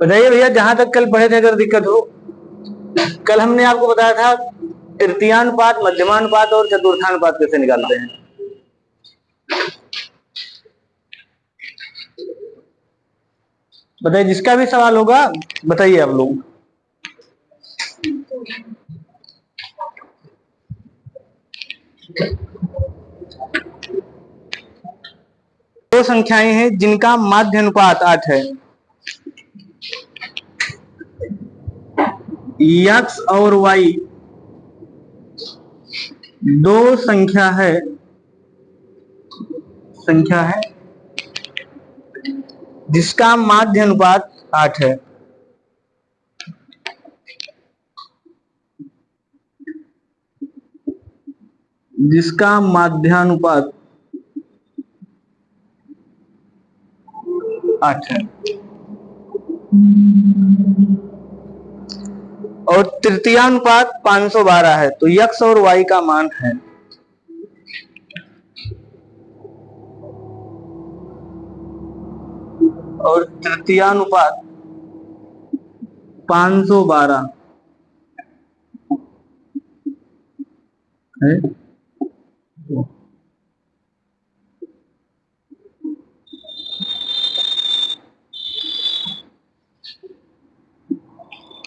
बताइए भैया, जहां तक कल पढ़े थे अगर दिक्कत हो। कल हमने आपको बताया था तृतीयानुपात, मध्यमानुपात और चतुर्थानुपात कैसे निकालते हैं। बताइए, जिसका भी सवाल होगा बताइए आप लोग। दो संख्याएं हैं जिनका माध्य अनुपात 8 है। x और y दो संख्या है जिसका माध्य अनुपात 8 है। जिसका माध्यानुपात 8 है और तृतीयानुपात 512 है। तो x और y का मान है और तृतीयानुपात 512 है।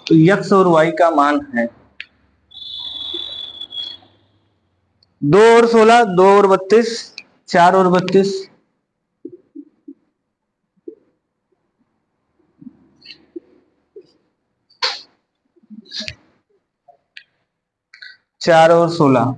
तो x और y का मान है 2 और 16, 2 और 32, 4 और 32, 4 और 16।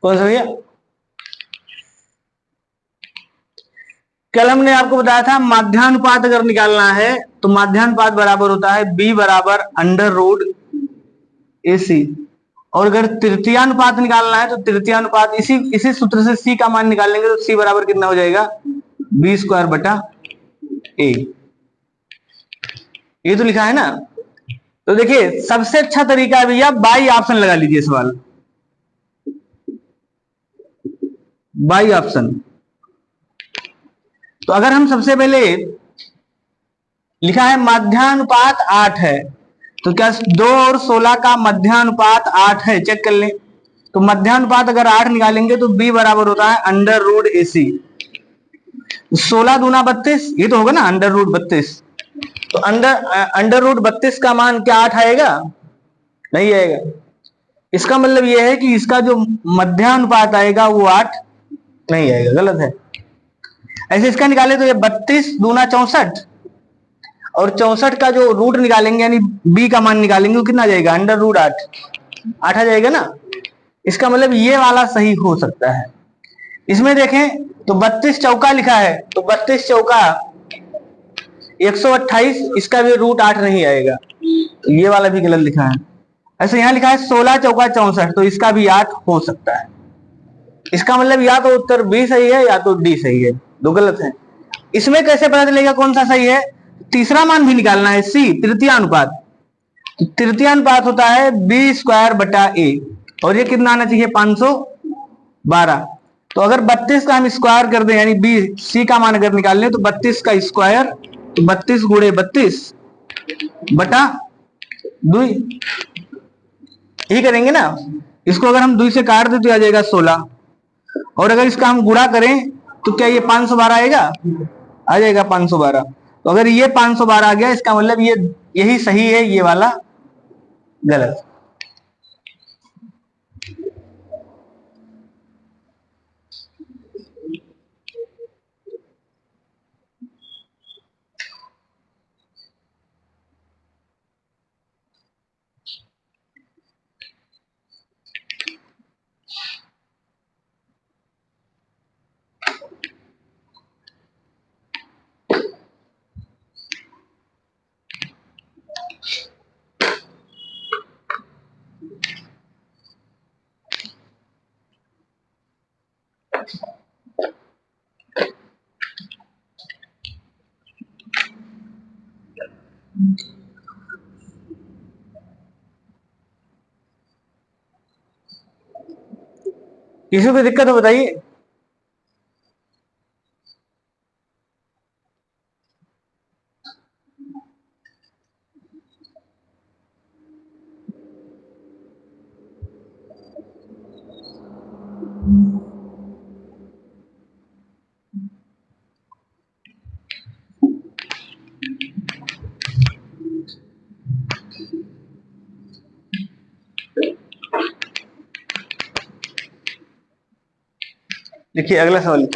कौन सा भैया? कल हमने आपको बताया था माध्यानुपात अगर निकालना है तो माध्यानुपात बराबर होता है b बराबर अंडर रूट AC। और अगर तृतीयानुपात निकालना है तो तृतीयानुपात इसी सूत्र से c का मान निकालेंगे तो c बराबर कितना हो जाएगा, b स्क्वायर बटा a। ये तो लिखा है ना। तो देखिए, सबसे अच्छा तरीका है भैया बाई ऑप्शन लगा लीजिए सवाल, बाई ऑप्शन। तो अगर हम सबसे पहले लिखा है मध्यानुपात 8 है, तो क्या 2 और 16 का मध्यानुपात 8 है, चेक कर लें। तो मध्यानुपात अगर 8 निकालेंगे तो b बराबर होता है अंडर रूट AC। 16 दूना 32, ये तो होगा ना अंडर रूट 32। तो अंडर रूट 32 का मान क्या 8 आएगा? नहीं आएगा। इसका मतलब यह है कि इसका जो मध्यानुपात आएगा वो 8 नहीं आएगा, गलत है। ऐसे इसका निकाले तो ये 32 दूना 64 और 64 का जो रूट निकालेंगे यानी b का मान निकालेंगे वो कितना आ जाएगा, अंडर रूट 8 आ जाएगा ना। इसका मतलब ये वाला सही हो सकता है। इसमें देखें तो 32 चौका लिखा है, तो 32 चौका 128, इसका भी रूट 8 नहीं आएगा, तो ये वाला भी गलत लिखा है। ऐसे यहां लिखा है 16 चौका 64, तो इसका भी 8 हो सकता है। इसका मतलब या तो उत्तर बी सही है या तो डी सही है, दो गलत है। इसमें कैसे पता चलेगा कौन सा सही है? तीसरा मान भी निकालना है, सी तृतीयानुपात। तो तृतीयानुपात होता है बी स्क्वायर बटा ए, और ये कितना आना चाहिए, 512। तो अगर 32 का हम स्क्वायर कर दें यानी बी सी का मान अगर निकाल लें तो 32 का स्क्वायर, तो 32 गुणे 32 बटा 2 ही करेंगे ना। इसको अगर हम 2 से काट दें तो आ जाएगा 16, और अगर इसका हम गुणा करें तो क्या ये 512 आएगा, आ जाएगा 512। तो अगर ये 512 आ गया, इसका मतलब ये यही सही है, ये वाला गलत। किसी को दिक्कत हो बताइए। देखिए अगला सवाल,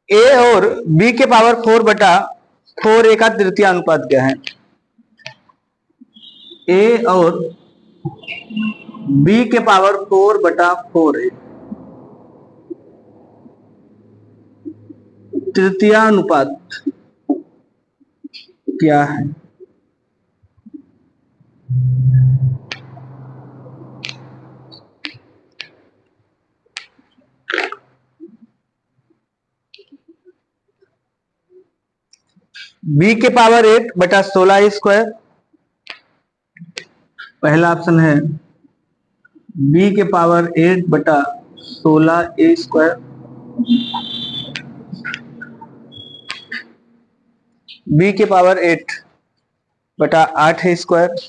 ए और बी के पावर 4/4 का तृतीय अनुपात क्या है? ए और बी के पावर 4/4 तृतीय अनुपात क्या है? बी के पावर 8/16 पहला ऑप्शन है बी के पावर 8/16 बी के पावर 8/8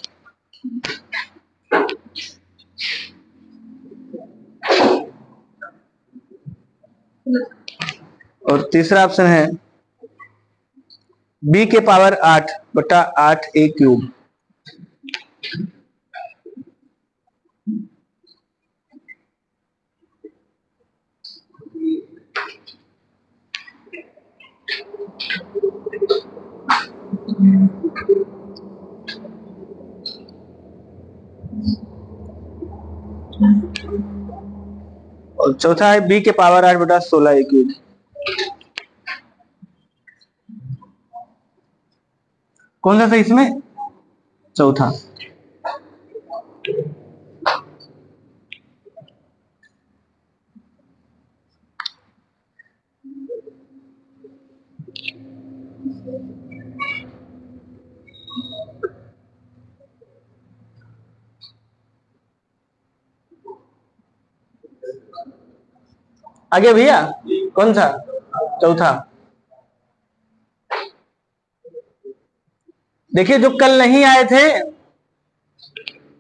और तीसरा ऑप्शन है बी के पावर 8/8 और चौथा है बी के पावर 8/16 कौन सा था इसमें? चौथा। आगे भैया कौन सा? चौथा। देखिए जो कल नहीं आए थे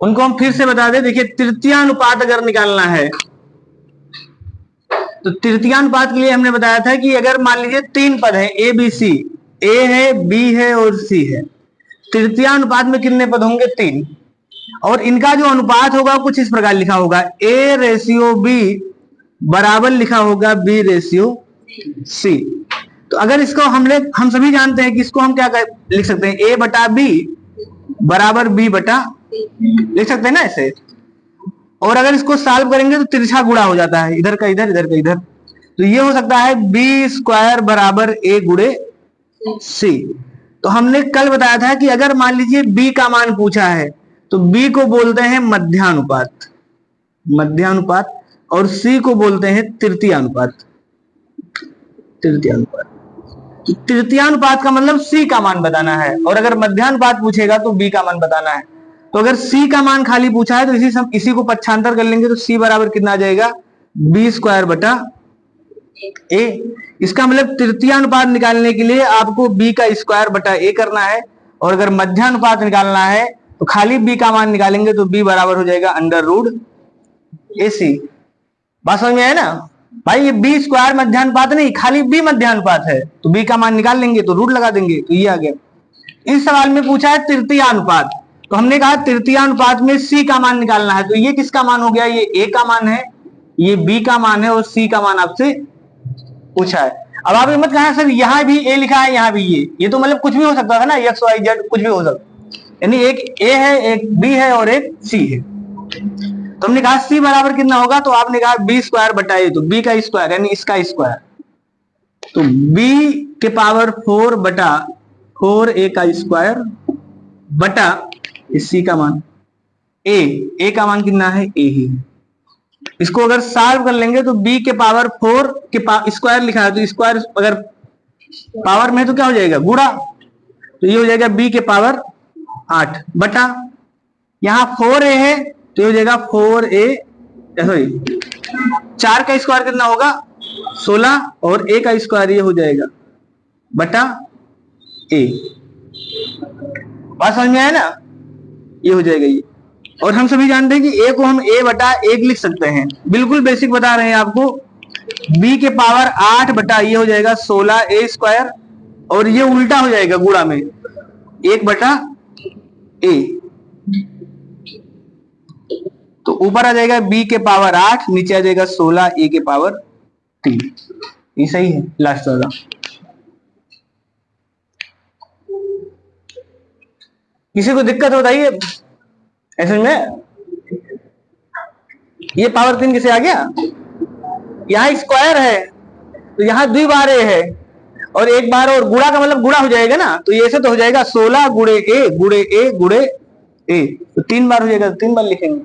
उनको हम फिर से बता दें। देखिए तृतीयानुपात अगर निकालना है तो तृतीयानुपात के लिए हमने बताया था कि अगर मान लीजिए 3 पद है ए बी सी, ए है बी है और सी है, तृतीयानुपात में कितने पद होंगे? 3। और इनका जो अनुपात होगा कुछ इस प्रकार लिखा होगा, ए रेशियो बी बराबर लिखा होगा बी रेशियो सी। तो अगर इसको हम सभी जानते हैं कि इसको हम क्या लिख सकते हैं, ए बटा बी बराबर बी बटा, लिख सकते हैं ना ऐसे। और अगर इसको सॉल्व करेंगे तो तिरछा गुणा हो जाता है, इधर का इधर इधर का इधर, तो ये हो सकता है बी स्क्वायर बराबर ए गुणे सी। तो हमने कल बताया था कि अगर मान लीजिए बी का मान पूछा है तो बी को बोलते हैं मध्यानुपात, मध्यानुपात, और सी को बोलते हैं तृतीयानुपात, तृतीयानुपात। तो तृतीयानुपात का मतलब सी का मान बताना है, और अगर मध्यानुपात पूछेगा तो बी का मान बताना है। तो अगर सी का मान खाली पूछा है तो इसी को पक्षांतर कर लेंगे तो सी बराबर कितना आ जाएगा? बी स्क्वायर बटा ए। इसका मतलब तृतीयानुपात निकालने के लिए आपको बी का स्क्वायर बटा ए करना है, और अगर मध्यानुपात निकालना है तो खाली बी का मान निकालेंगे तो बी बराबर हो जाएगा अंडर रूट ए सी। बात समझ में आया ना? भाई ये बी स्क्वायर मध्यानुपात नहीं, खाली बी मध्यानुपात है, तो बी का मान निकाल लेंगे तो रूट लगा देंगे, तो ये आ गया। इस सवाल में पूछा है तृतीयानुपात, तो हमने कहा तृतीयानुपात में सी का मान निकालना है, तो ये किसका मान हो गया, ये ए का मान है, ये बी का मान है और सी का मान आपसे पूछा है। अब आप मत कहा सर यहाँ भी ए लिखा है यहाँ भी ये तो मतलब कुछ भी हो सकता है ना, एक्स वाई जेड कुछ भी हो सकता, यानी एक ए है एक बी है और एक सी है। तो हमने कहा सी बराबर कितना होगा, तो आपने कहा बी स्क्वायर बटा ए, तो बी का स्क्वायर यानी इसका स्क्वायर, तो बी के पावर 4 बटा 4 ए का स्क्वायर बटा सी का मान, ए का मान कितना है, ए ही। इसको अगर सॉल्व कर लेंगे तो b के पावर 4 के स्क्वायर लिखा है, तो स्क्वायर अगर पावर में तो क्या हो जाएगा, गुणा, तो ये हो जाएगा b के पावर 8 बटा, यहां 4a है तो ये हो जाएगा 4a, सॉरी 4 का स्क्वायर कितना होगा 16 और a का स्क्वायर ये हो जाएगा बटा a। बात समझ में आया ना, ये हो जाएगा ये। और हम सभी जानते हैं कि a को हम a बटा 1 लिख सकते हैं, बिल्कुल बेसिक बता रहे हैं आपको। b के पावर 8 बटा ये हो जाएगा 16a स्क्वायर, और ये उल्टा हो जाएगा गुणा में 1 बटा a, तो ऊपर आ जाएगा b के पावर 8, नीचे आ जाएगा 16a के पावर 3। ये सही है लास्ट वाला। किसी को दिक्कत बताइए ऐसे में, ये पावर 3 किसे आ गया, यहाँ स्क्वायर है तो यहाँ 2 बार ए है और 1 बार और गुणा का मतलब गुणा हो जाएगा ना, तो ये ऐसे तो हो जाएगा 16 गुणे ए गुणे ए गुणे ए, तो 3 बार हो जाएगा, तो 3 बार लिखेंगे।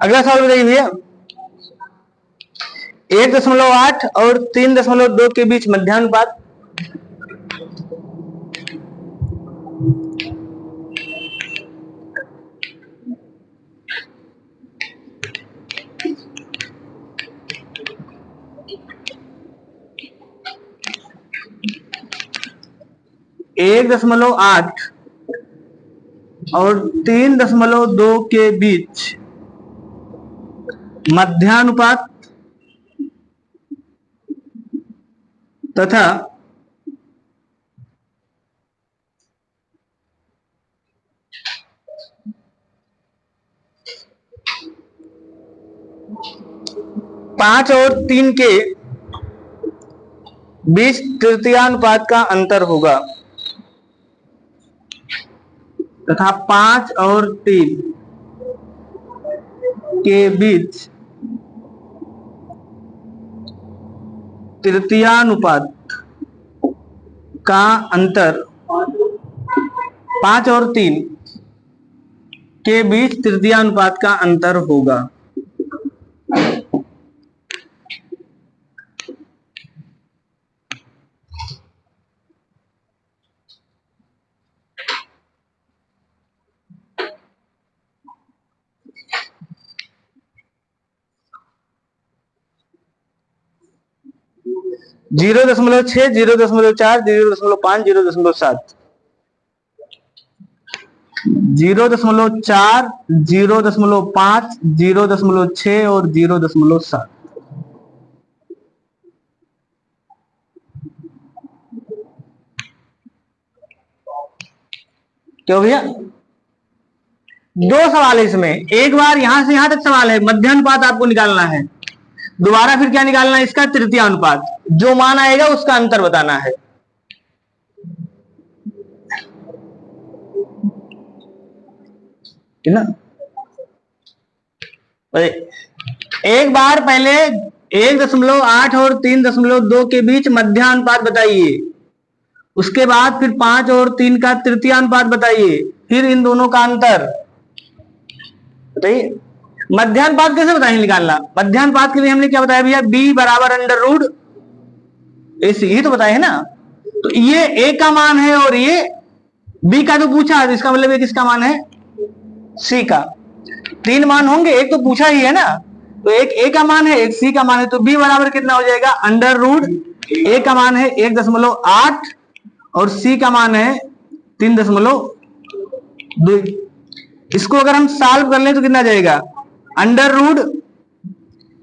अगला सवाल बताइए भैया, 1.8 और 3.2 के बीच मध्यानुपात। एक 1.8 और 3.2 के बीच मध्यानुपात तथा 5 और 3 के बीच तृतीयानुपात का अंतर होगा, तथा 5 और 3 के बीच तृतीयानुपात का अंतर, 5 और 3 के बीच तृतीयानुपात का अंतर होगा। जीरो 0.6, 0.4, 0.5, 0.7, 0.4, 0.5, 0.6 और 0.7। क्यों भैया, 2 सवाल है इसमें, एक बार यहां से यहां तक सवाल है, मध्यानुपात आपको निकालना है, दोबारा फिर क्या निकालना है, इसका तृतीयानुपात, जो मान आएगा उसका अंतर बताना है ना। एक बार पहले 1.8 और 3.2 के बीच मध्यानुपात बताइए, उसके बाद फिर 5 और 3 का तृतीयानुपात बताइए, फिर इन दोनों का अंतर बताइए। मध्यानुपात कैसे बताएंगे निकालना? मध्यानुपात के लिए हमने क्या बताया भैया, b बराबर अंडर रूट AC, ये तो बताए है ना। तो ये a का मान है और ये b का तो पूछा है, इसका मतलब ये किसका मान है, c का। 3 मान होंगे, एक तो पूछा ही है ना, तो एक a का मान है, एक c का मान है, तो b बराबर कितना हो जाएगा, अंडर रूट a का मान है 1.8 और c का मान है 3.2। इसको अगर हम सॉल्व कर लें तो कितना जाएगा, अंडर रूट,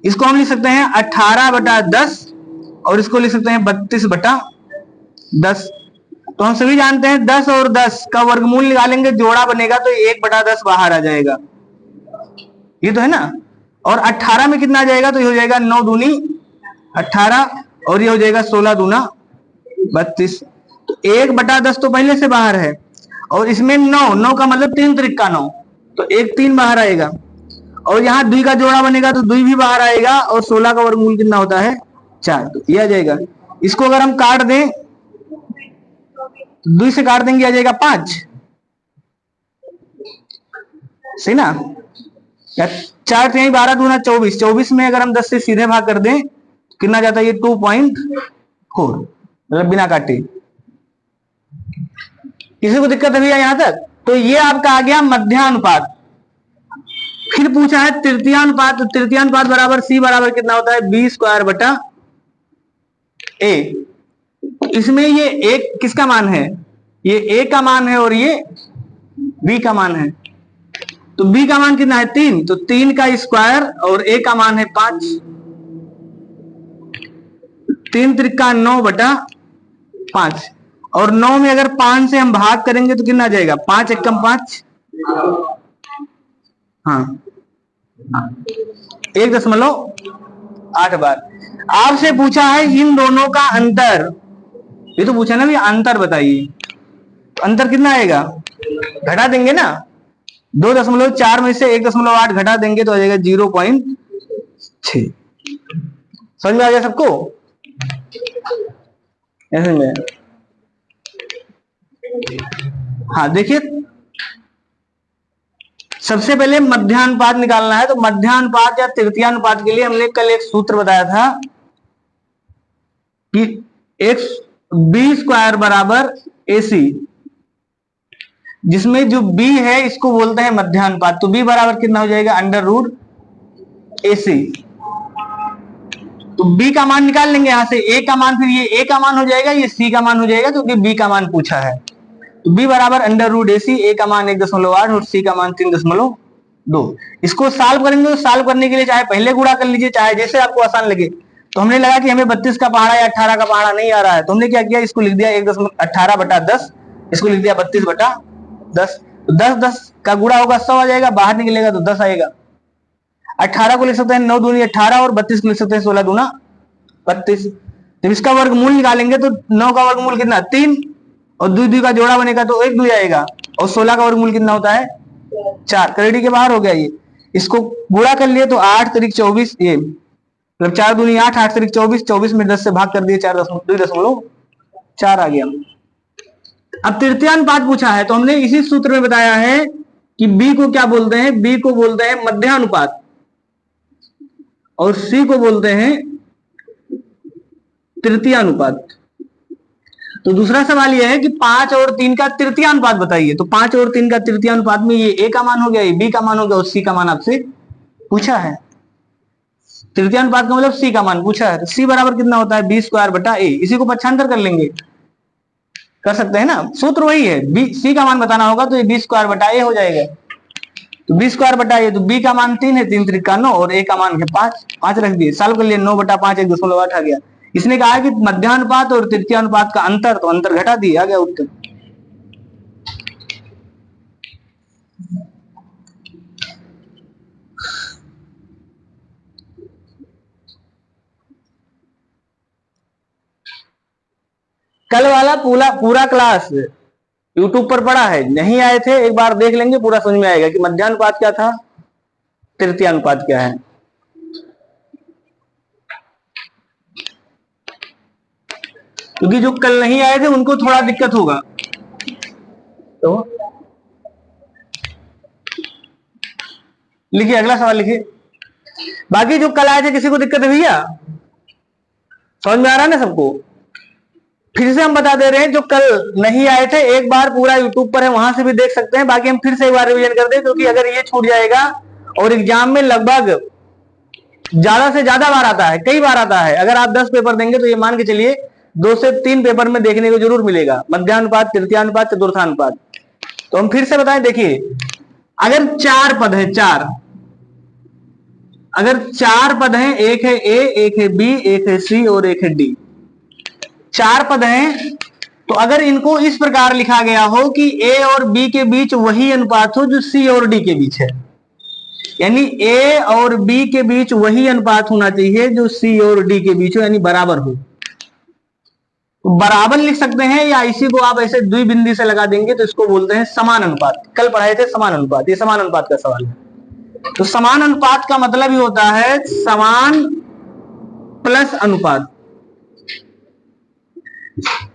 इसको हम लिख सकते हैं 18/10 और इसको लिख सकते हैं 32/10। तो हम सभी जानते हैं 10 और 10 का वर्गमूल निकालेंगे, जोड़ा बनेगा तो 1/10 बाहर आ जाएगा, ये तो है ना। और 18 में कितना आ जाएगा, तो ये हो जाएगा 9 दूनी 18 और ये हो जाएगा 16 दूना 32। तो 1/10 तो पहले से बाहर है और इसमें 9 का मतलब 3 त्रिक का 9, तो 1 3 बाहर आएगा और यहाँ 2 का जोड़ा बनेगा तो 2 भी बाहर आएगा और 16 का वर्गमूल कितना होता है 4, तो ये आ जाएगा। इसको अगर हम काट दें तो 2 से काट देंगे आ जाएगा 5, सही ना। 4 3 12 दूना 24, 24 में अगर हम 10 से सीधे भाग कर दें तो कितना जाता है, ये 2.4, मतलब बिना काटे। किसी को दिक्कत है भैया यहाँ तक? तो ये आपका आ गया मध्यानुपात। फिर पूछा है तृतीयानुपात, तो तृतीयानुपात बराबर c बराबर कितना होता है, b² a। इसमें ये एक किसका मान है, ये a का मान है और ये b का मान है। तो b का मान कितना है 3, तो 3 का स्क्वायर और a का मान है 5, 3 त्रिका 9/5 और 9 में अगर 5 से हम भाग करेंगे तो कितना आ जाएगा, 5 एकम 5, हाँ 1.8 बार। आपसे पूछा है इन दोनों का अंतर, ये तो पूछा ना भी अंतर बताइए, तो अंतर कितना आएगा, घटा देंगे ना, 2.4 में से 1.8 घटा देंगे तो आ जाएगा 0.6। समझ में आ गया सबको? ऐसे में हाँ देखिए, सबसे पहले मध्यानुपात निकालना है। तो मध्यानुपात या तृतीयानुपात के लिए हमने कल एक सूत्र बताया था कि b² बराबर AC, जिसमें जो b है इसको बोलते हैं मध्यानुपात। तो b बराबर कितना हो जाएगा, अंडर रूट AC। तो b का मान निकाल लेंगे यहां से, a का मान, फिर ये a का मान हो जाएगा, ये c का मान हो जाएगा क्योंकि b का मान पूछा है। तो b बराबर अंडर रूट AC, a का मान 1.8 और c का मान 3.2। इसको सॉल्व करेंगे, तो सॉल्व करने के लिए चाहे पहले गुणा कर लीजिए, चाहे जैसे आपको आसान लगे। तो हमने लगा कि हमें 32 का पहाड़ा या 18 का पहाड़ा नहीं आ रहा है, तो हमने क्या किया, इसको लिख दिया 1.18/10, इसको लिख दिया 32/10। तो 10 का गुणा होगा 100 आ जाएगा, बाहर निकलेगा तो 10 आएगा। 18 को लिख सकते हैं 9 दूनी 18 और 32 को लिख सकते हैं 16 दूना 32। जब इसका वर्गमूल निकालेंगे तो 9 का वर्गमूल कितना 3 और 2 का जोड़ा बनेगा तो 1 2 आएगा और 16 का वर्गमूल कितना होता है 4, क्रेडिट के बाहर हो गया ये। इसको गुणा कर लिए तो 8 तारीख 24, ये मतलब 4 दूनी 8, 8 तारीख 24, 24 में 10 से भाग कर दिए 4.4 आ गया। अब तृतीयानुपात पूछा है तो हमने इसी सूत्र में बताया है कि b को क्या बोलते हैं, b को बोलते हैं मध्यानुपात और c को बोलते हैं तृतीयानुपात। तो दूसरा सवाल यह है कि 5 और 3 का तृतीयानुपात बताइए। तो 5 और 3 का तृतीयानुपात में ये a का मान हो गया, ये b का मान हो गया और c का मान आपसे पूछा है। तृतीयानुपात का मतलब c का मान पूछा है, तो c बराबर कितना होता है, b²/a। इसी को पक्षांतर कर लेंगे, कर सकते हैं ना, सूत्र वही है, c का मान बताना होगा तो ये b²/a हो जाएगा। तो b²/a, तो b का मान 3 है, 3 त्रिका 9 और a का मान है 5, 5 रख दिए, सॉल्व कर लिए 9/5 1.8 आ गया। इसने कहा है कि मध्यानुपात और तृतीयानुपात का अंतर, तो अंतर घटा दिए, आ गया उत्तर। कल वाला पूरा क्लास यूट्यूब पर पड़ा है, नहीं आए थे एक बार देख लेंगे, पूरा समझ में आएगा कि मध्यानुपात क्या था, तृतीयानुपात क्या है। क्योंकि जो कल नहीं आए थे उनको थोड़ा दिक्कत होगा। तो लिखिए, अगला सवाल लिखिए। बाकी जो कल आए थे किसी को दिक्कत है भैया? समझ में आ रहा है ना सबको? फिर से हम बता दे रहे हैं, जो कल नहीं आए थे एक बार पूरा यूट्यूब पर है, वहां से भी देख सकते हैं। बाकी हम फिर से एक बार रिवीजन कर दें, क्योंकि अगर ये छूट जाएगा और एग्जाम में लगभग ज्यादा से ज्यादा बार आता है, कई बार आता है। अगर आप 10 पेपर देंगे तो ये मान के चलिए 2 से 3 पेपर में देखने को जरूर मिलेगा, मध्यानुपात, तृतीयानुपात, चतुर्थानुपात। तो हम फिर से बताएं, देखिए अगर 4 पद है, अगर 4 पद हैं, एक है ए, एक है बी, एक है सी और एक है डी, 4 पद हैं, तो अगर इनको इस प्रकार लिखा गया हो कि ए और बी के बीच वही अनुपात हो जो सी और डी के बीच है, यानी ए और बी के बीच वही अनुपात होना चाहिए जो सी और डी के बीच हो, यानी बराबर हो। तो बराबर लिख सकते हैं, या इसी को आप ऐसे द्विबिंदी से लगा देंगे तो इसको बोलते हैं समान अनुपात। कल पढ़ाए थे समान अनुपात, ये समान अनुपात का सवाल है। तो समान अनुपात का मतलब ही होता है समान प्लस अनुपात,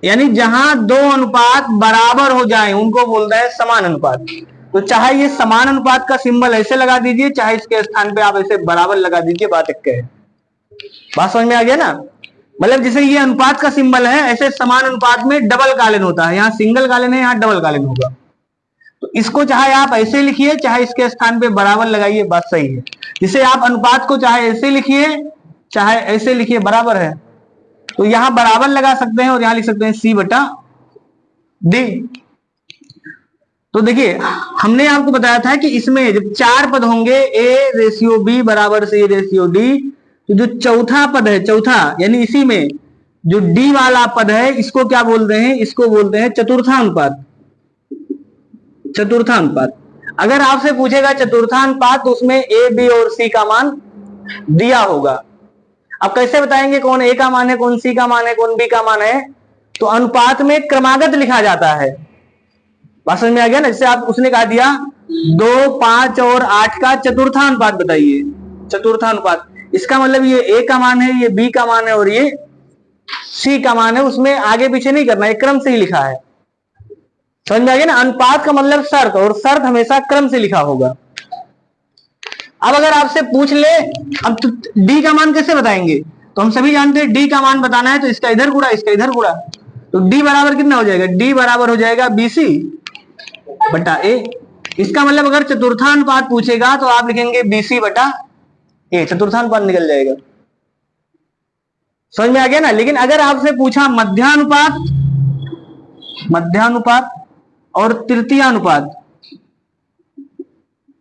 यानी जहां दो अनुपात बराबर हो जाए उनको बोलता है समान अनुपात। तो चाहे ये समान अनुपात का सिंबल ऐसे लगा दीजिए, चाहे इसके स्थान पे आप ऐसे बराबर लगा दीजिए, बात एक है। बात समझ में आ गया ना? मतलब जैसे ये अनुपात का सिंबल है, ऐसे समान अनुपात में डबल कालीन होता है, यहाँ सिंगल कालीन है, यहाँ डबल कालीन होगा। तो इसको चाहे आप ऐसे लिखिए, चाहे इसके स्थान पे बराबर लगाइए, बात सही है। जिसे आप अनुपात को चाहे ऐसे लिखिए, चाहे ऐसे लिखिए, बराबर है। तो यहां बराबर लगा सकते हैं और यहां लिख सकते हैं सी बटा डी। तो देखिए हमने आपको बताया था कि इसमें जब 4 पद होंगे, ए रेशियो बी बराबर सी रेशियो डी, तो जो चौथा पद है, चौथा यानी इसी में जो डी वाला पद है, इसको क्या बोलते हैं? इसको बोलते हैं चतुर्थानुपात। चतुर्थानुपात। अगर आपसे पूछेगा चतुर्थानुपात, तो उसमें ए बी और सी का मान दिया होगा। अब कैसे बताएंगे कौन ए का मान है, कौन सी का मान है, कौन बी का मान है? तो अनुपात में क्रमागत लिखा जाता है। बात समझ में आ गया ना? जैसे आप उसने कहा दिया 2, 5 और 8 का चतुर्थानुपात बताइए, चतुर्थानुपात। इसका मतलब ये ए का मान है, ये बी का मान है और ये सी का मान है। उसमें आगे पीछे नहीं करना, एक क्रम से ही लिखा है। समझ में आ गया ना? अनुपात का मतलब शर्त, और शर्त हमेशा क्रम से लिखा होगा। अब अगर आपसे पूछ ले अब तो डी का मान कैसे बताएंगे? तो हम सभी जानते हैं डी का मान बताना है तो इसका इधर गुणा, इसका इधर गुणा। तो डी बराबर कितना हो जाएगा? डी बराबर हो जाएगा बीसी बटा ए। इसका मतलब अगर चतुर्थानुपात पूछेगा तो आप लिखेंगे बीसी बटा ए, चतुर्थानुपात निकल जाएगा। समझ में आ गया ना? लेकिन अगर आपसे पूछा मध्यानुपात, मध्यानुपात और तृतीयानुपात,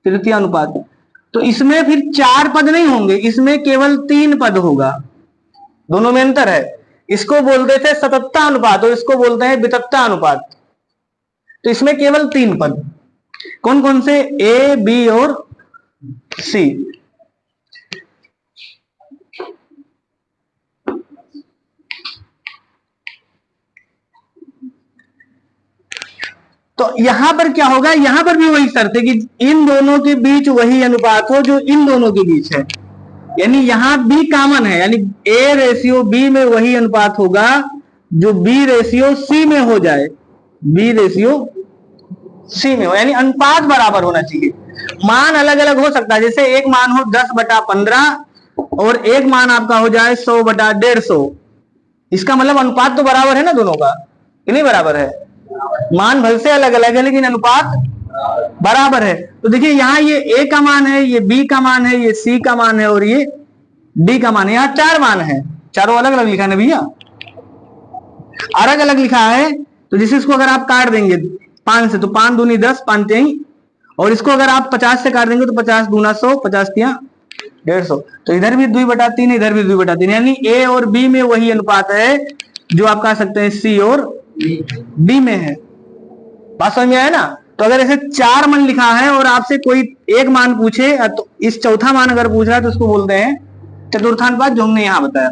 तृतीयानुपात, तो इसमें फिर 4 पद नहीं होंगे, इसमें केवल 3 पद होगा। दोनों में अंतर है। इसको बोलते थे सततता अनुपात और इसको बोलते हैं वितथता अनुपात। तो इसमें केवल 3 पद, कौन कौन से? ए, बी और सी। तो यहां पर क्या होगा? यहां पर भी वही शर्त है कि इन दोनों के बीच वही अनुपात हो जो इन दोनों के बीच है, यानी यहां बी कॉमन है, यानी ए रेशियो बी में वही अनुपात होगा जो बी रेशियो सी में हो जाए, बी रेशियो सी में हो, यानी अनुपात बराबर होना चाहिए। मान अलग अलग हो सकता है, जैसे एक मान हो 10/15 और एक मान आपका हो जाए 100/150। इसका मतलब अनुपात तो बराबर है ना दोनों का, कि नहीं बराबर है? मान भल से अलग अलग है लेकिन अनुपात बराबर है। तो देखिए यहां ये ए का मान है, ये बी का मान है, ये सी का मान है और ये डी का मान है। यहां 4 मान है, चारों अलग अलग लिखा है ना भैया, अलग अलग लिखा है। तो जैसे इसको अगर आप काट देंगे 5 से, तो 5 दूनी 10, 5 3, और इसको अगर आप 50 से काट देंगे तो 50 दूना 100, 50 तिया 150। तो इधर भी 2/3 है, इधर भी 2/3, यानी ए और बी में वही अनुपात है जो आप कह सकते हैं सी और डी में है। बात समझ में आया ना? तो अगर ऐसे 4 मान लिखा है और आपसे कोई एक मान पूछे, तो इस चौथा मान अगर पूछ रहा है तो उसको बोलते हैं चतुर्थानुपात, जो हमने यहां बताया।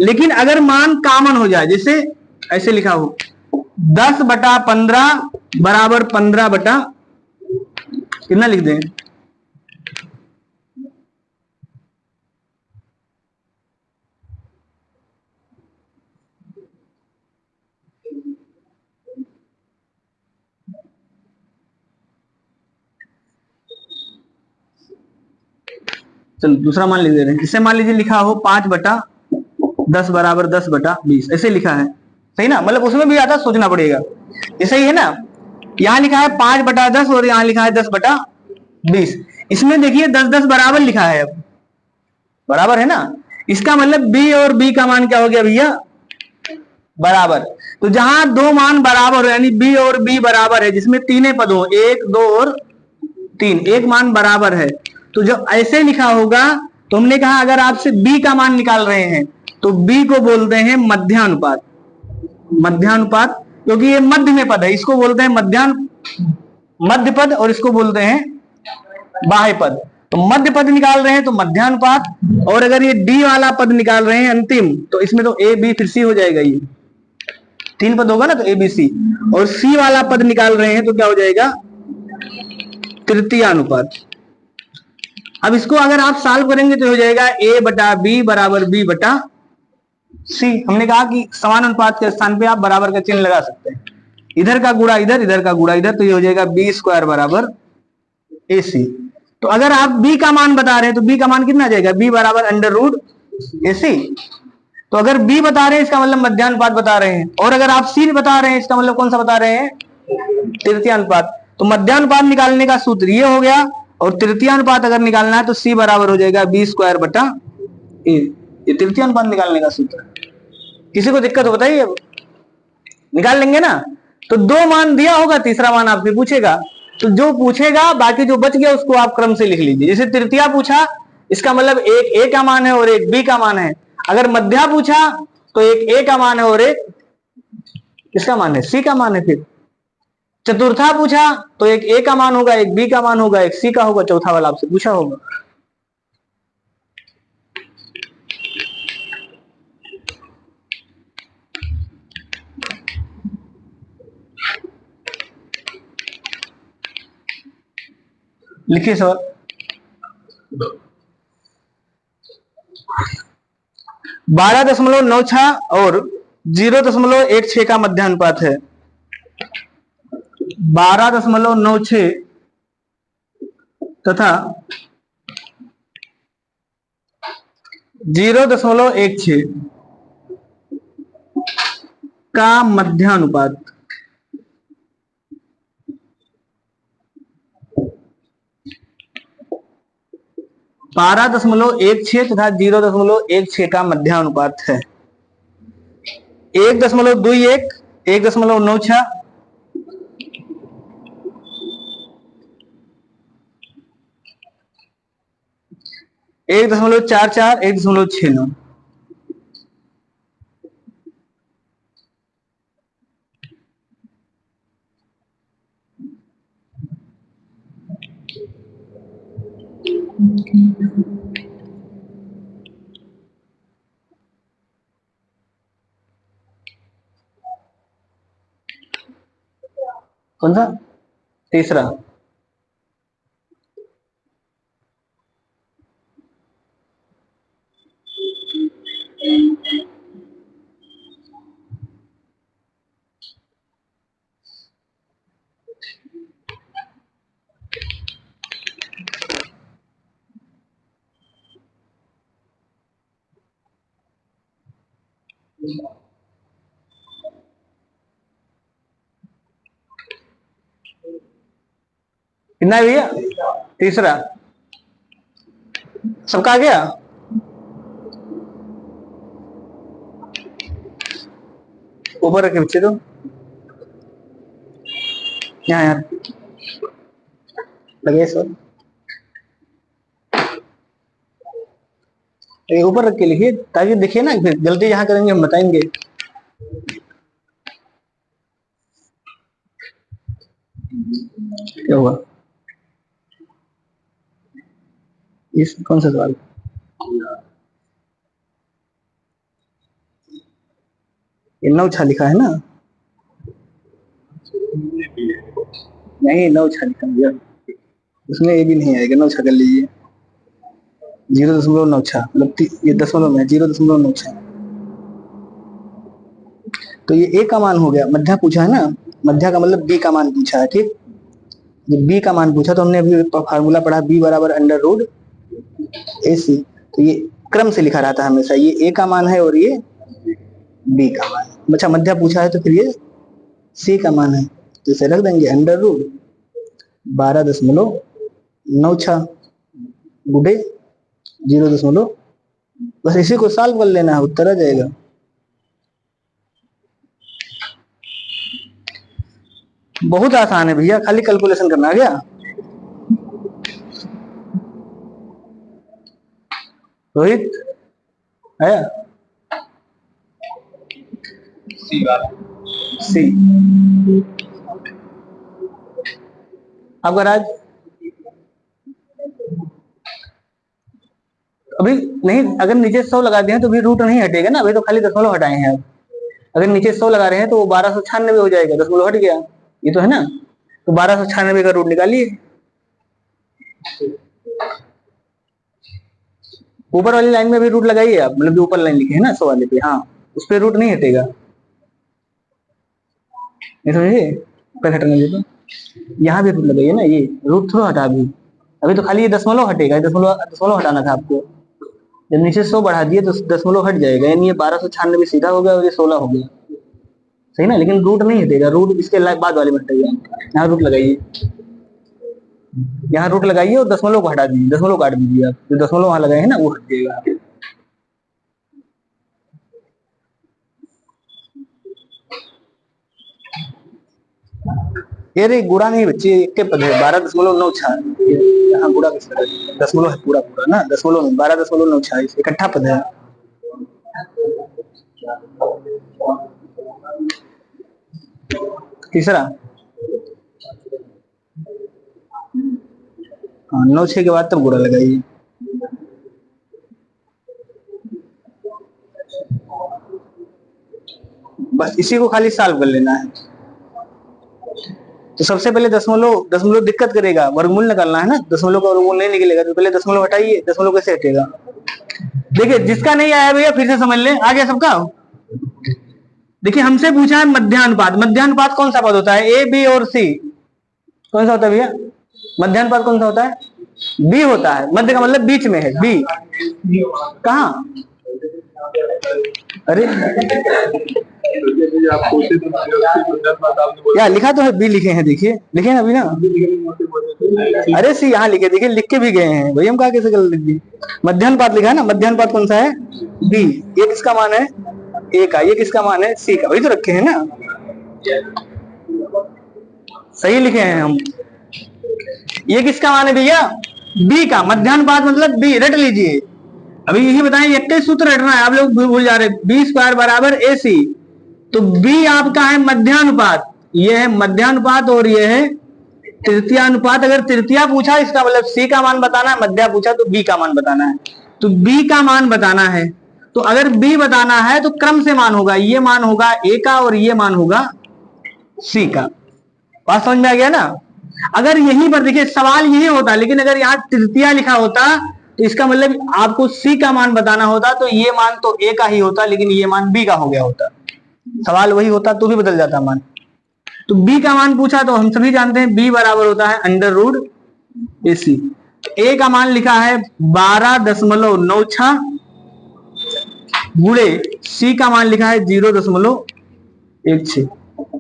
लेकिन अगर मान कॉमन हो जाए, जैसे ऐसे लिखा हो 10/15 बराबर 15 बटा कितना लिख दें? चलो दूसरा मान ले रहे हैं, इसे मान लीजिए लिखा हो 5/10 बराबर 10/20, ऐसे लिखा है, सही ना, मतलब उसमें भी ज्यादा सोचना पड़ेगा, ये सही है ना। यहाँ लिखा है 5/10 और यहाँ लिखा है 10/20, इसमें देखिए 10-10 बराबर लिखा है, अब बराबर है ना, इसका मतलब बी और बी का मान क्या हो गया भैया, बराबर। तो जहां दो मान बराबर हो, यानी बी और बी बराबर है, जिसमें तीनों पद हो, 1, 2 और 3, एक मान बराबर है, तो जब ऐसे लिखा होगा तो हमने कहा अगर आपसे बी का मान निकाल रहे हैं तो बी को बोलते हैं मध्यानुपात, मध्यानुपात, क्योंकि ये मध्य में पद है, इसको बोलते हैं मध्य पद, और इसको बोलते हैं बाह्य पद। तो मध्य पद निकाल रहे हैं तो मध्यानुपात, और अगर ये डी वाला पद निकाल रहे हैं अंतिम, तो इसमें तो ए बी फिर सी हो जाएगा, ये 3 पद होगा ना, तो ए बी सी, और सी वाला पद निकाल रहे हैं तो क्या हो जाएगा, तृतीय अनुपात। अब इसको अगर आप सॉल्व करेंगे तो हो जाएगा a/b बराबर b/c। हमने कहा कि समान अनुपात के स्थान पे आप बराबर का चिन्ह लगा सकते हैं, इधर का गुणा इधर, इधर का गुणा इधर, तो ये हो जाएगा b² बराबर ac। तो अगर आप b का मान बता रहे हैं तो b का मान कितना आ जाएगा, b बराबर √ac। तो अगर b बता रहे हैं इसका मतलब मध्यानुपात बता रहे हैं, और अगर आप c बता रहे हैं इसका मतलब कौन सा बता रहे हैं, तृतीय अनुपात। तो मध्यानुपात निकालने का सूत्र ये हो गया, और तृतीय अनुपात अगर निकालना है तो c बराबर हो जाएगा b²/a, ये तृतीय अनुपात निकालने का सूत्र। किसी को दिक्कत हो बताइए, अब निकाल लेंगे ना। तो 2 मान दिया होगा, तीसरा मान आपसे पूछेगा, तो जो पूछेगा बाकी जो बच गया उसको आप क्रम से लिख लीजिए। जैसे तृतीया पूछा, इसका मतलब एक ए का मान है और एक बी का मान है। अगर मध्या पूछा तो एक ए का मान है और एक किसका मान है, सी का मान है। फिर चतुर्था पूछा तो एक ए का मान होगा, एक बी का मान होगा, एक सी का होगा, चौथा वाला आपसे पूछा होगा। लिखिए सवाल। 12.96 और 0.16 का मध्यानुपात है। 12.96 तथा 0.16 का मध्यानुपात। 12.16 तथा 0.16 का मध्यानुपात है। 1.21, 1.96, 1.44, 1.69। कौन सा, तीसरा। कितना भैया, तीसरा। सबका आ गया। ऊपर रखे बच्चे, तो यहाँ यार लगे सर, ऊपर रख के लिखिए ताकि देखिए ना, फिर गलती यहाँ करेंगे हम बताएंगे। क्या हुआ, इस कौन सा सवाल, ये 9 लिखा है ना, नहीं 9 लिखा भैया, उसमें ये भी नहीं आएगा, 9 कर लीजिए। 0.96 मतलब ये दशमलव में 0.96, तो ये ए का मान हो गया। मध्या पूछा है ना, मध्या का मतलब बी का मान पूछा है, ठीक। जब बी का मान पूछा तो हमने अभी फार्मूला पढ़ा, बी बराबर √, AC। तो ये क्रम से लिखा रहता है हमेशा, ये A का मान है और ये B का मान है। अच्छा मध्या पूछा है तो फिर ये C का मान है, तो इसे रख देंगे अंडर रूट 12.96 गुणे 0. बस इसी को सॉल्व कर लेना है, उत्तर आ जाएगा। बहुत आसान है भैया, खाली कैलकुलेशन करना आ गया। रोहित आया? सी आपका राज अभी नहीं, अगर नीचे 100 लगा दिए हैं तो भी रूट नहीं हटेगा ना, अभी तो खाली दशमलव हटाए हैं। अगर नीचे 100 लगा रहे हैं तो वो 1296 हो जाएगा, दशमलव हट गया, ये तो है ना। तो 1296 का रूट निकालिए। ऊपर वाली लाइन में भी रूट लगाइए आप, मतलब जो ऊपर लाइन लिखे है ना 100 वाले पे, हाँ उस पर रूट नहीं हटेगा, नहीं समझिए। ऊपर हटने दे तो यहाँ भी रूट लगाइए ना, ये रूट थोड़ा हटा अभी तो खाली ये दशमलव हटेगा, दशमलव हटाना था आपको। जब नीचे 100 बढ़ा दिए तो दशमलव हट जाएगा, यानी ये 1296 सीधा हो गया और ये 16 हो गया, सही ना। लेकिन रूट नहीं हटेगा, रूट इसके बाद वाले में हटेगा। यहाँ रूट लगाइए, यहाँ रूट लगाइए और दशमलव को हटा दीजिए, दशमलव काट दीजिए आप, जो दशमलव वहां लगाए हैं ना वो हट जाएगा। ये रे गुणा नहीं बच्चे, एक के पद है 12.96, यहाँ गुणा किस तरह, दशमलव है पूरा पूरा ना, दशमलव नहीं 12.96 इकट्ठा पद है। तीसरा हाँ 9 6 के बाद तब गुणा लगाइए। बस इसी को खाली सॉल्व कर लेना है। तो सबसे पहले दशमलव दिक्कत करेगा, वर्गमूल निकालना है ना, दशमलव का वर्गमूल नहीं निकलेगा तो पहले दशमलव हटाइए, दशमलव कैसे हटेगा। देखिए जिसका नहीं आया भैया फिर से समझ ले, आ गया सबका। देखिए हमसे पूछा है मध्यानुपात, मध्यानुपात कौन सा पद होता है, ए बी और सी, कौन सा होता है भैया मध्यानुपात, कौन सा होता है, बी होता है। मध्य का मतलब बीच में है, बी कहा, अरे यार लिखा तो है बी लिखे हैं, देखिए लिखे हैं अभी ना, अरे सी यहाँ लिखे, देखिए लिख के भी गए हैं भाई, हम कहा कैसे गलत लिख दिए। मध्यानुपात लिखा है ना, मध्यानुपात कौन सा है, बी। ये किसका मान है, ए का, ये किसका मान है, सी का, वही तो रखे हैं ना, सही लिखे हैं हम। ये किसका मान है भैया, बी का, मध्यानुपात मतलब बी, रट लीजिए। अभी यही बताएं, एक सूत्र रटना है, आप लोग भूल जा रहे, बी स्क्वायर बराबर ए सी, तो बी आपका है मध्यानुपात, ये है मध्यानुपात और ये है तृतीयानुपात। अगर तृतीया पूछा इसका मतलब सी का मान बताना है, मध्या पूछा तो बी का मान बताना है, तो बी का मान बताना है। तो अगर बी बताना है तो क्रम से मान होगा, ये मान होगा ए का और ये मान होगा सी का। बात समझ में आ गया ना। अगर यहीं पर देखिए सवाल यही होता, लेकिन अगर यहाँ तृतीया लिखा होता तो इसका मतलब आपको सी का मान बताना होता, तो ये मान तो ए का ही होता, लेकिन ये मान बी का हो गया होता। सवाल वही होता तो भी बदल जाता मान। तो बी का मान पूछा तो हम सभी जानते हैं बी बराबर होता है अंडर रूट ए सी। ए का मान लिखा है 12.96 गुणे सी का मान लिखा है 0.16।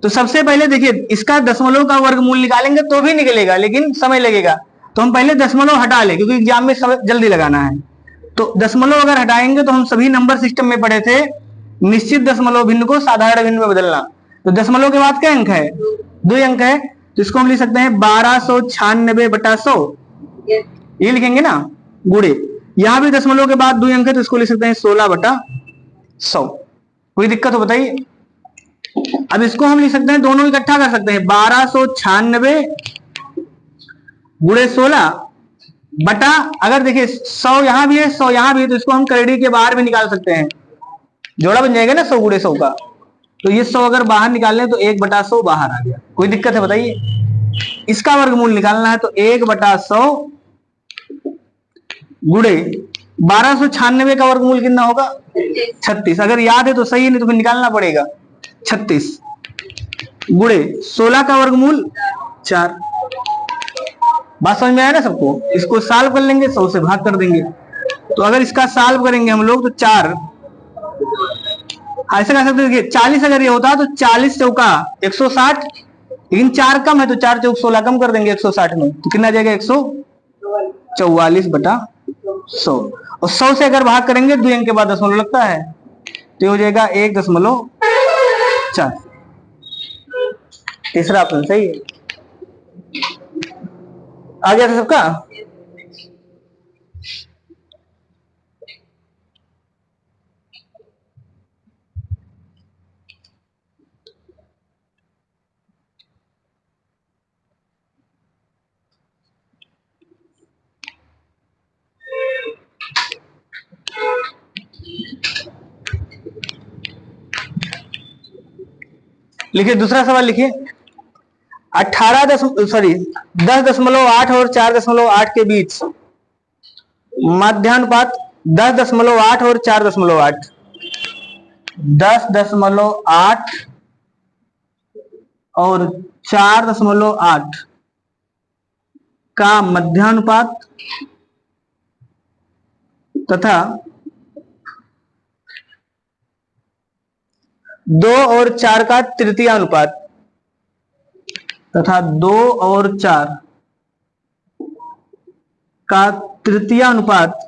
तो सबसे पहले देखिए इसका दशमलव का वर्गमूल निकालेंगे तो भी निकलेगा, लेकिन समय लगेगा, तो हम पहले दशमलव हटा ले, क्योंकि एग्जाम में जल्दी लगाना है। तो दशमलव अगर हटाएंगे तो हम सभी नंबर सिस्टम में पढ़े थे, निश्चित दशमलव भिन्न को साधारण भिन्न में बदलना। तो दशमलव के बाद क्या अंक है, 2 अंक है, तो इसको हम लिख सकते हैं 1296/100, ये लिखेंगे ना, गुणे यहां भी दशमलव के बाद 2 अंक है तो इसको लिख सकते हैं 16/100। कोई दिक्कत हो बताइए। अब इसको हम लिख सकते हैं, दोनों इकट्ठा कर सकते हैं, 1296 गुणे 16 बटा, अगर देखिए 100 यहां भी है 100 यहां भी है, तो इसको हम करेड़ी के बाहर भी निकाल सकते हैं, जोड़ा बन जाएगा ना 100 गुणे 100 का। तो ये 100 अगर बाहर निकाल लें तो 1/100 बाहर आ गया। कोई दिक्कत है बताइए। इसका वर्गमूल निकालना है तो 1/100 गुणे 1296 का वर्गमूल कितना होगा 36। अगर याद है तो सही, नहीं तो फिर निकालना पड़ेगा। 36 गुणे 16 का वर्गमूल 4, बात समझ में आया ना सबको? इसको सॉल्व कर लेंगे, 100 से भाग कर देंगे। तो अगर इसका सॉल्व करेंगे हम लोग तो 4, ऐसे कर सकते हैं 40 अगर ये होता तो 40 चौका 160, लेकिन 4 कम है तो 4 चौक 16 कम कर देंगे 160 में, तो कितना जाएगा 144/100। और 100 से अगर भाग करेंगे 2 अंक के बाद दशमलव लगता है, तो हो जाएगा 1.4। तीसरा ऑप्शन सही है। आ गया था सबका? लिखिए दूसरा सवाल लिखिए। 10.8 और 4.8 के बीच मध्यानुपात 10.8 और 4.8, 10.8 और 4.8 का मध्यानुपात तथा 2 और 4 का तृतीय अनुपात, तथा 2 और 4 का तृतीय अनुपात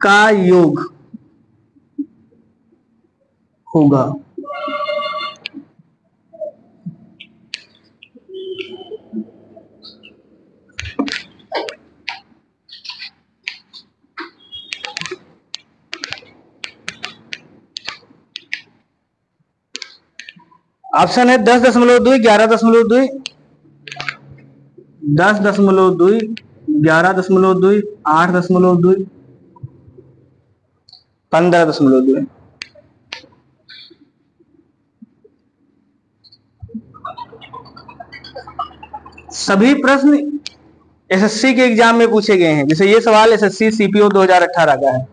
का योग होगा। ऑप्शन है 10.2, 11.2, 10.2, 11.2, 8.2, 15.2। सभी प्रश्न एसएससी के एग्जाम में पूछे गए हैं। जैसे ये सवाल एसएससी सीपीओ 2018 का है।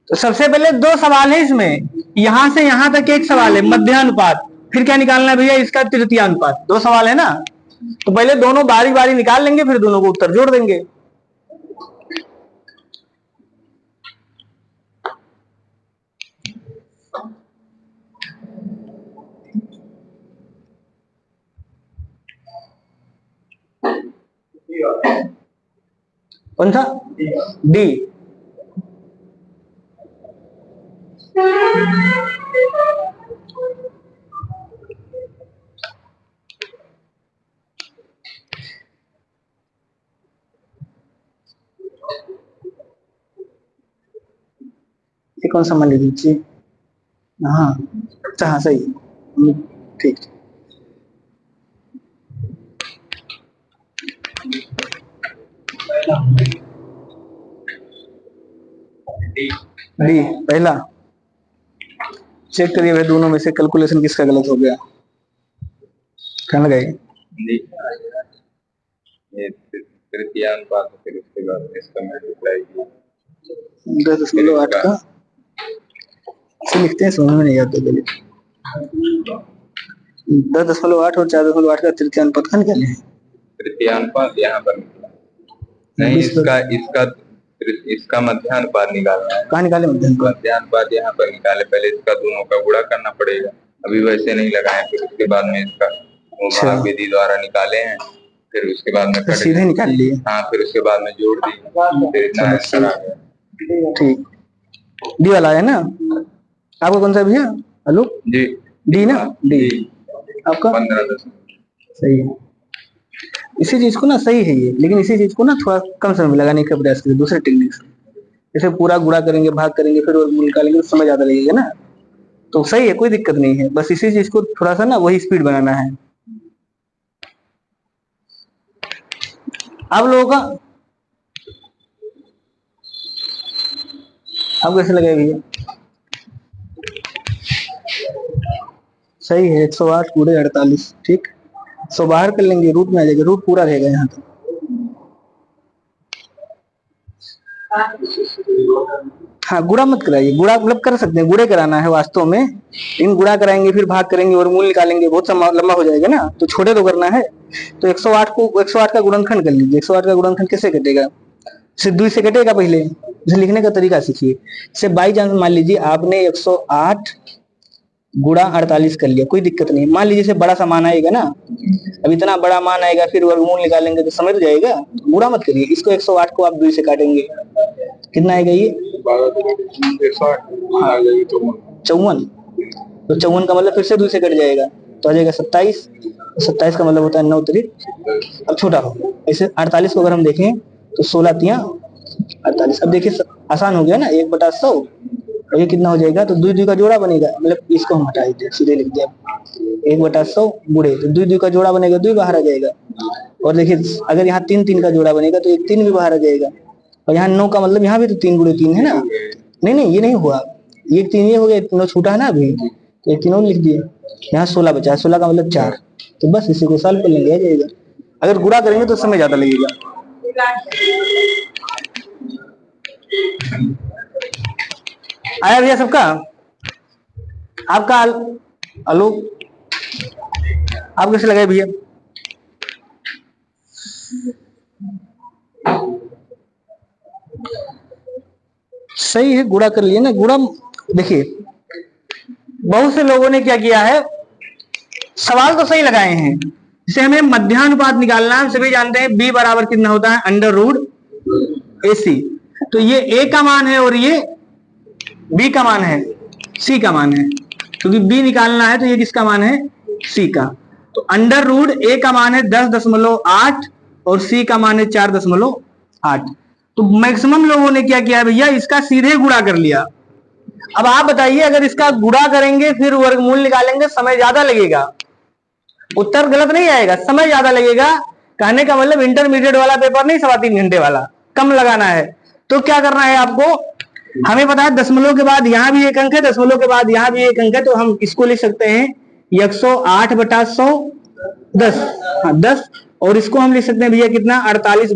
तो सबसे पहले 2 सवाल है इसमें, यहां से यहां तक एक सवाल है मध्यानुपात, फिर क्या निकालना है भैया इसका तृतीय अनुपात। 2 सवाल है ना, तो पहले दोनों बारी बारी निकाल लेंगे, फिर दोनों को उत्तर जोड़ देंगे। कौन सा? डी। ये कौन सा मान लीजिए? हाँ अच्छा, हाँ सही, ठीक। डी पहला। चेक करिए भाई दोनों में से कैलकुलेशन किसका गलत हो गया। क्या लगाइए? तृतीय अनुपात, फिर उसके बाद इसका मल्टीप्लाई 10.8 का से लिखते हैं, समझ में नहीं आता। 10.8 और 4.8 का तृतीय अनुपात का निकाले हैं। तृतीय अनुपात यहाँ पर निकला नहीं, इसका मध्यानुपात निकालना है। कहाँ निकाले मध्यानुपात? यहाँ पर निकाले। पहले इसका दोनों का गुणा करना पड़ेगा, अभी वैसे नहीं लगाए, फिर उसके बाद में इसका भाग विधि द्वारा निकाले हैं, फिर उसके बाद में सीधे निकाल लिए। हाँ, फिर उसके बाद में जोड़ दिए, फिर इतना आंसर आ गया। ठीक, डी वाला है ना आपका? कौन सा भैया? हेलो जी, डी ना? डी आपका 15 सही है। इसी चीज को ना सही है ये, लेकिन इसी चीज को ना थोड़ा कम समय में लगाने का प्रयास करें दूसरे टेक्निक से। जैसे पूरा गुणा करेंगे, भाग करेंगे, फिर वर्गमूल निकालेंगे, तो समय ज्यादा लगेगा ना। तो सही है, कोई दिक्कत नहीं है, बस इसी चीज को थोड़ा सा ना वही स्पीड बनाना है आप लोगों का। अब कैसे लगे भैया? सही है, 108 पूरे 48, ठीक। 100 बाहर कर लेंगे, रूट में आ जाएगा, रूट पूरा रहेगा यहाँ तक। हाँ गुणा मत कराइए, गुणा मतलब कर सकते हैं, गुणे कराना है वास्तव में, इन गुणा कराएंगे फिर भाग करेंगे और मूल निकालेंगे, बहुत लंबा हो जाएगा ना, तो छोटे तो करना है। तो 108 को 108 का गुणनखंड कर लीजिए। 108 का गुणनखंड कैसे कटेगा? इसे 2 से कटेगा, पहले इसे लिखने का तरीका सीखिए। इसे बाई चांस मान लीजिए आपने 108 गुणा 48 कर लिया, कोई दिक्कत नहीं। मान लीजिए बड़ा सा मान आएगा ना, अब इतना बड़ा मान आएगा फिर वर्गमूल निकालेंगे तो समझ जाएगा, गुणा मत करिए इसको। 108 को आप 2 से काटेंगे, कितना आएगा ये? 54। तो 54 का मतलब फिर से 2 से कट जाएगा तो आ जाएगा 27। 27 का मतलब होता है 9 त्रिक, अब छोटा हो। ऐसे 48 को अगर हम देखें तो 16 तिया 48। अब देखिए आसान हो गया ना, 1/100 और ये कितना हो जाएगा, तो 2 का जोड़ा बनेगा, मतलब इसको हम हटा देते, सीधे लिख दिया 1/100 गुणे, तो 2 का जोड़ा बनेगा, 2 बाहर आ जाएगा। और देखिए अगर यहाँ 3 का जोड़ा बनेगा तो 1 3 भी बाहर आ जाएगा, और यहाँ 9 का मतलब यहाँ भी तो 3 गुणे 3 है ना। नहीं नहीं ये नहीं हुआ, ये 3 ये हो गया, 9 छूटा है ना अभी, तो 1 3 और लिख दिए। यहाँ 16 बचा, 16 का मतलब 4, तो बस इसी को सॉल्व कर लेंगे, आ जाएगा। अगर गुणा करेंगे तो समय ज्यादा लगेगा। आया भैया सबका? आपका आलोक आप कैसे लगाए भैया? सही है, गुणा कर लिया ना। गुणा देखिए बहुत से लोगों ने क्या किया है, सवाल तो सही लगाए हैं, जैसे हमें मध्यानुपात निकालना है, हम सभी जानते हैं b बराबर कितना होता है, √AC। तो ये a का मान है और ये b का मान है, c का मान है, क्योंकि b निकालना है तो ये किसका मान है, c का। तो √a का मान है 10.8 और c का मान है 4.8। तो मैक्सिमम लोगों ने क्या किया भैया, इसका सीधे गुणा कर लिया। अब आप बताइए अगर इसका गुणा करेंगे फिर वर्गमूल निकालेंगे, समय ज्यादा लगेगा, उत्तर गलत नहीं आएगा, समय ज्यादा लगेगा। कहने का मतलब इंटरमीडिएट वाला पेपर नहीं, 3.25 घंटे वाला, कम लगाना है। तो क्या करना है आपको, हमें पता है दशमलव के बाद यहां भी एक अंक है, दशमलव के बाद यहां भी एक अंक है, तो हम इसको लिख सकते हैं 108/100 10, हाँ 10, और इसको हम लिख सकते हैं भैया कितना, 48